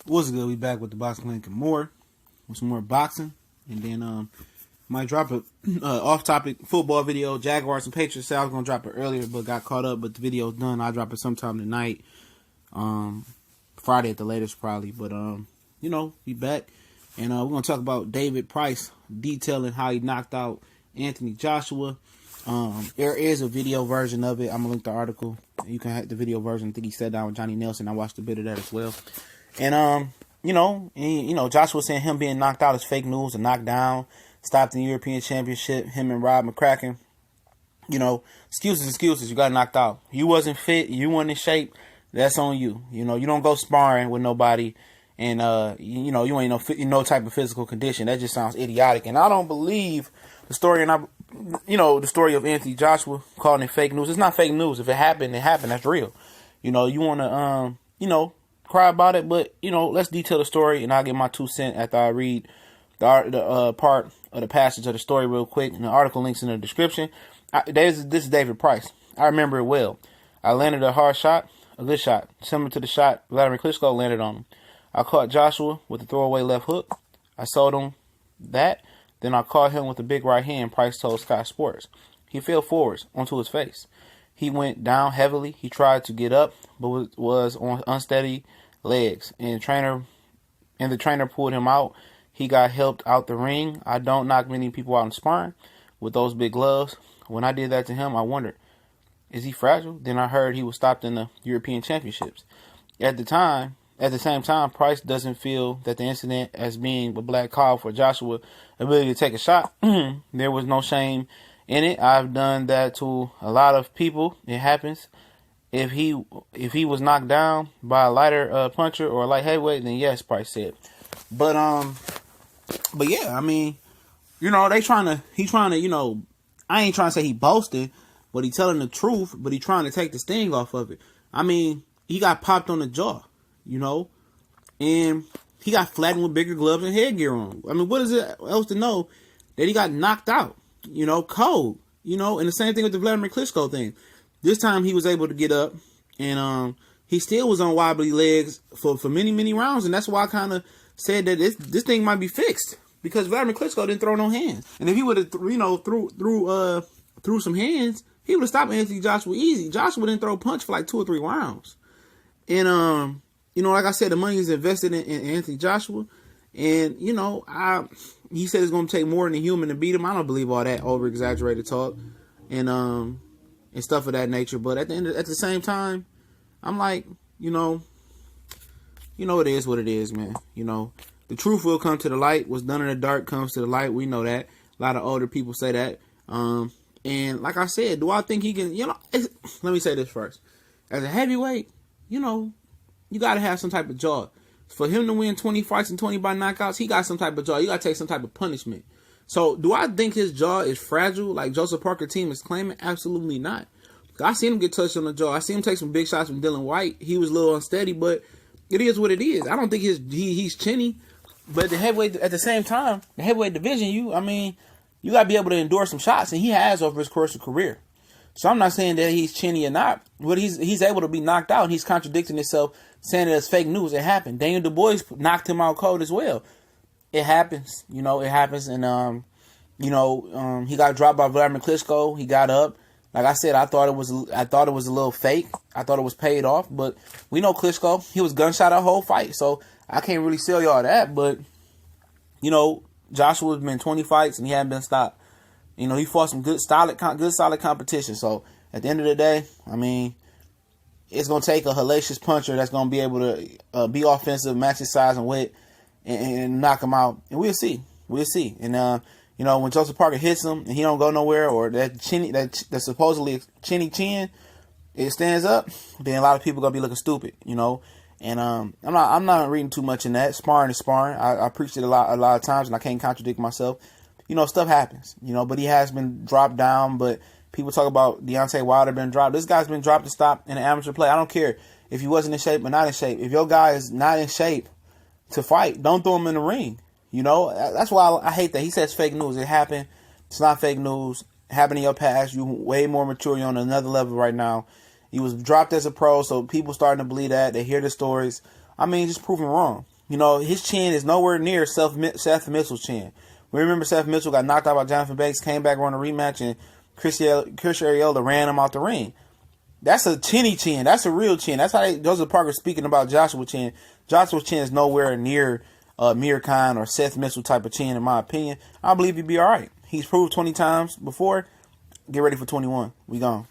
What's good? We back with the Boxing Link and more, with some more boxing, and then might drop a off-topic football video. Jaguars and Patriots. I was gonna drop it earlier, but got caught up. But the video's done. I'll drop it sometime tonight, Friday at the latest probably. But we back, and we're gonna talk about David Price, detailing how he knocked out Anthony Joshua. There is a video version of it. I'm gonna link the article. You can have the video version. I think he sat down with Johnny Nelson. I watched a bit of that as well. And Joshua saying him being knocked out is fake news, a knockdown, stopped in the European Championship, him and Rob McCracken. Excuses, you got knocked out. You wasn't fit, you weren't in shape, that's on you. You don't go sparring with nobody, and you ain't no type of physical condition. That just sounds idiotic. And I don't believe the story, and the story of Anthony Joshua calling it fake news. It's not fake news. If it happened, it happened. That's real. You want to cry about it, but let's detail the story, and I'll get my 2 cents after I read the part of the passage of the story real quick. And the article links in the description. This is David Price. I remember it well. I landed a hard shot, a good shot, similar to the shot Vladimir Klitschko landed on him. I caught Joshua with a throwaway left hook. I sold him that. Then I caught him with a big right hand, Price told Sky Sports. He fell forwards onto his face. He went down heavily. He tried to get up, but was on unsteady legs. And the trainer pulled him out. He got helped out the ring. I don't knock many people out in sparring with those big gloves. When I did that to him, I wondered, is he fragile? Then I heard he was stopped in the European Championships. At the same time, Price doesn't feel that the incident as being a black call for Joshua's ability to take a shot. There was no shame in it. I've done that to a lot of people. It happens. If he was knocked down by a lighter puncher or a light heavyweight, then yes, Price said. But yeah, I mean, he's trying to, I ain't trying to say he boasting, but he telling the truth, but he trying to take the sting off of it. I mean, he got popped on the jaw, and he got flattened with bigger gloves and headgear on. I mean, what is it else to know that he got knocked out, cold, and the same thing with the Vladimir Klitschko thing. This time he was able to get up, and he still was on wobbly legs for many, many rounds, and that's why I kind of said that this thing might be fixed, because Vladimir Klitschko didn't throw no hands. And if he would have, threw some hands, he would have stopped Anthony Joshua easy. Joshua didn't throw a punch for like 2 or 3 rounds. And, like I said, the money is invested in Anthony Joshua. And, he said it's going to take more than a human to beat him. I don't believe all that over-exaggerated talk and stuff of that nature. But at the same time, I'm like, it is what it is, man. The truth will come to the light. What's done in the dark comes to the light. We know that. A lot of older people say that. And like I said, do I think he can, let me say this first. As a heavyweight, you got to have some type of jaw. For him to win 20 fights and 20 by knockouts, he got some type of jaw. You got to take some type of punishment. So do I think his jaw is fragile like Joseph Parker team is claiming? Absolutely not. I seen him get touched on the jaw. I seen him take some big shots from Dylan White. He was a little unsteady, but it is what it is. I don't think he's chinny. But the heavyweight, at the same time, the heavyweight division, you got to be able to endure some shots, and he has over his course of career. So I'm not saying that he's chinny or not, but he's able to be knocked out, and he's contradicting himself, saying that it's fake news. It happened. Daniel Du Bois knocked him out cold as well. It happens. It happens. And, he got dropped by Vladimir Klitschko. He got up. Like I said, I thought it was a little fake. I thought it was paid off, but we know Klitschko. He was gunshot our whole fight, so I can't really sell y'all that. But Joshua's been 20 fights and he hasn't been stopped. He fought some good solid competition. So at the end of the day, I mean, it's gonna take a hellacious puncher that's gonna be able to be offensive, match his size and weight, and knock him out. And we'll see. And when Joseph Parker hits him and he don't go nowhere, or that supposedly chinny chin, it stands up, then a lot of people gonna be looking stupid, And I'm not reading too much in that. Sparring is sparring. I preached it a lot of times, and I can't contradict myself. Stuff happens. But he has been dropped down. But people talk about Deontay Wilder being dropped. This guy's been dropped to stop in an amateur play. I don't care if he wasn't in shape or not in shape. If your guy is not in shape to fight, don't throw him in the ring. That's why I hate that. He says fake news. It happened. It's not fake news. It happened in your past. You're way more mature. You're on another level right now. He was dropped as a pro, so people starting to believe that. They hear the stories. I mean, just prove him wrong. You know, his chin is nowhere near Seth Mitchell's chin. We remember Seth Mitchell got knocked out by Jonathan Banks, came back on a rematch, and Chris Arreola ran him out the ring. That's a chinny chin. That's a real chin. That's how Joseph Parker speaking about Joshua chin. Joshua's chin is nowhere near Amir Khan or Seth Mitchell type of chin, in my opinion. I believe he'd be all right. He's proved 20 times before. Get ready for 21. We gone.